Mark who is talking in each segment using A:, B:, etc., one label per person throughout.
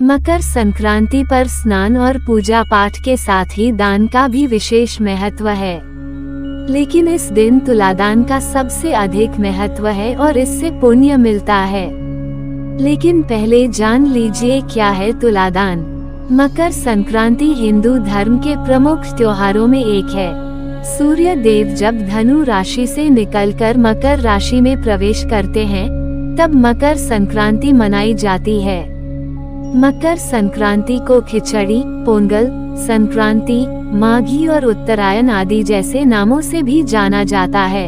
A: मकर संक्रांति पर स्नान और पूजा पाठ के साथ ही दान का भी विशेष महत्व है। लेकिन इस दिन तुलादान का सबसे अधिक महत्व है और इससे पुण्य मिलता है। लेकिन पहले जान लीजिए क्या है तुलादान। मकर संक्रांति हिंदू धर्म के प्रमुख त्योहारों में एक है। सूर्य देव जब धनु राशि से निकलकर मकर राशि में प्रवेश करते हैं, तब मकर संक्रांति मनाई जाती है। मकर संक्रांति को खिचड़ी, पोंगल संक्रांति, माघी और उत्तरायण आदि जैसे नामों से भी जाना जाता है।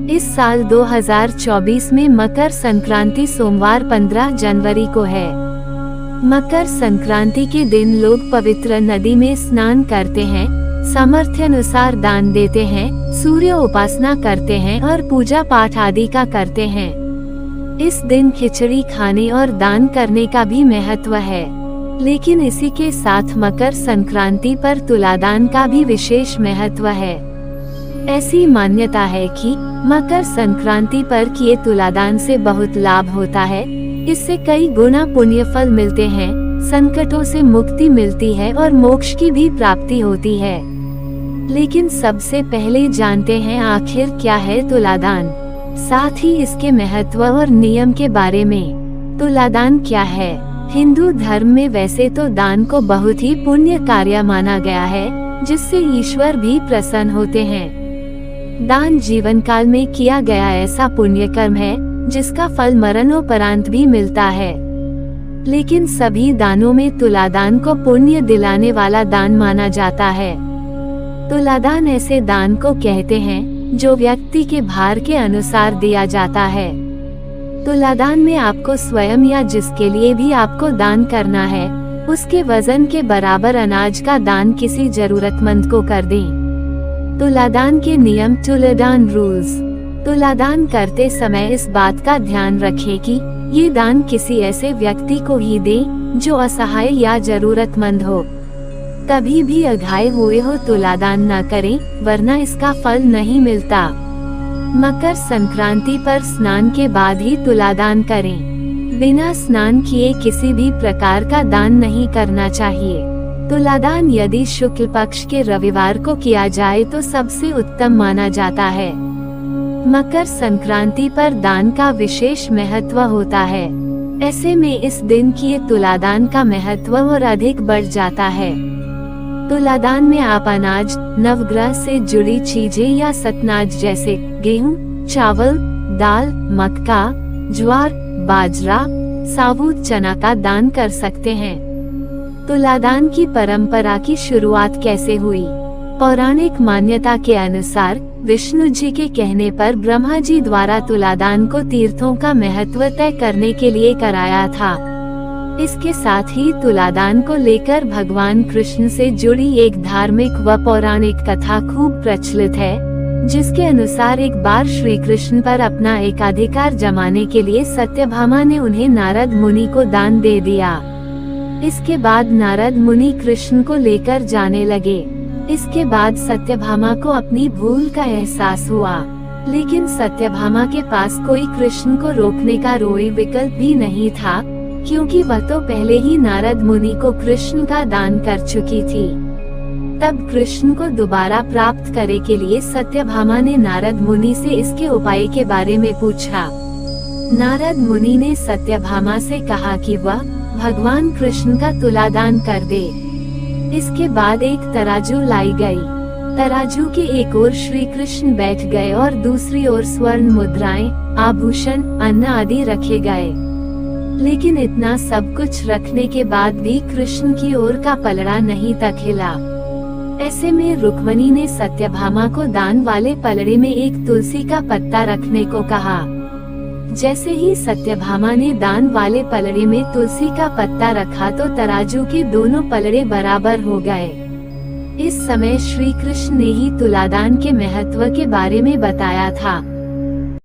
A: इस साल 2024 में मकर संक्रांति सोमवार 15 जनवरी को है। मकर संक्रांति के दिन लोग पवित्र नदी में स्नान करते हैं, सामर्थ्य अनुसार दान देते हैं, सूर्य उपासना करते हैं और पूजा पाठ आदि का करते हैं। इस दिन खिचड़ी खाने और दान करने का भी महत्व है। लेकिन इसी के साथ मकर संक्रांति पर तुलादान का भी विशेष महत्व है। ऐसी मान्यता है कि मकर संक्रांति पर किए तुलादान से बहुत लाभ होता है। इससे कई गुना पुण्य फल मिलते हैं, संकटों से मुक्ति मिलती है और मोक्ष की भी प्राप्ति होती है। लेकिन सबसे पहले जानते हैं आखिर क्या है तुलादान, साथ ही इसके महत्व और नियम के बारे में। तुलादान क्या है? हिंदू धर्म में वैसे तो दान को बहुत ही पुण्य कार्य माना गया है, जिससे ईश्वर भी प्रसन्न होते हैं। दान जीवन काल में किया गया ऐसा पुण्य कर्म है जिसका फल मरणोपरांत भी मिलता है। लेकिन सभी दानों में तुलादान को पुण्य दिलाने वाला दान माना जाता है। तुलादान ऐसे दान को कहते हैं जो व्यक्ति के भार के अनुसार दिया जाता है। तुलादान में आपको स्वयं या जिसके लिए भी आपको दान करना है, उसके वजन के बराबर अनाज का दान किसी जरूरतमंद को कर दें। तुलादान के नियम, तुलादान रूल्स। तुलादान करते समय इस बात का ध्यान रखें कि ये दान किसी ऐसे व्यक्ति को ही दें जो असहाय या जरूरतमंद हो। कभी भी अघाए हुए हो तुलादान न करें, वरना इसका फल नहीं मिलता। मकर संक्रांति पर स्नान के बाद ही तुलादान करें। बिना स्नान किए किसी भी प्रकार का दान नहीं करना चाहिए। तुलादान यदि शुक्ल पक्ष के रविवार को किया जाए तो सबसे उत्तम माना जाता है। मकर संक्रांति पर दान का विशेष महत्व होता है। ऐसे में इस दिन किए तुलादान का महत्व और अधिक बढ़ जाता है। तुलादान में आप अनाज, नवग्रह से जुड़ी चीजें या सतनाज जैसे गेहूं, चावल, दाल, मक्का, ज्वार, बाजरा, साबुत चना का दान कर सकते हैं। तुलादान की परंपरा की शुरुआत कैसे हुई? पौराणिक मान्यता के अनुसार विष्णु जी के कहने पर ब्रह्मा जी द्वारा तुलादान को तीर्थों का महत्व तय करने के लिए कराया था। इसके साथ ही तुलादान को लेकर भगवान कृष्ण से जुड़ी एक धार्मिक व पौराणिक कथा खूब प्रचलित है, जिसके अनुसार एक बार श्री कृष्ण पर अपना एकाधिकार जमाने के लिए सत्यभामा ने उन्हें नारद मुनि को दान दे दिया। इसके बाद नारद मुनि कृष्ण को लेकर जाने लगे। इसके बाद सत्यभामा को अपनी भूल का एहसास हुआ, लेकिन सत्यभामा के पास कोई कृष्ण को रोकने का कोई विकल्प भी नहीं था, क्योंकि वह तो पहले ही नारद मुनि को कृष्ण का दान कर चुकी थी। तब कृष्ण को दोबारा प्राप्त करने के लिए सत्यभामा ने नारद मुनि से इसके उपाय के बारे में पूछा। नारद मुनि ने सत्यभामा से कहा कि वह भगवान कृष्ण का तुलादान कर दे। इसके बाद एक तराजू लाई गई। तराजू के एक ओर श्री कृष्ण बैठ गए और दूसरी ओर स्वर्ण मुद्राएं, आभूषण, अन्न आदि रखे गए। लेकिन इतना सब कुछ रखने के बाद भी कृष्ण की ओर का पलड़ा नहीं तक हिला। ऐसे में रुक्मणी ने सत्यभामा को दान वाले पलड़े में एक तुलसी का पत्ता रखने को कहा। जैसे ही सत्यभामा ने दान वाले पलड़े में तुलसी का पत्ता रखा तो तराजू के दोनों पलड़े बराबर हो गए। इस समय श्री कृष्ण ने ही तुलादान के महत्व के बारे में बताया था।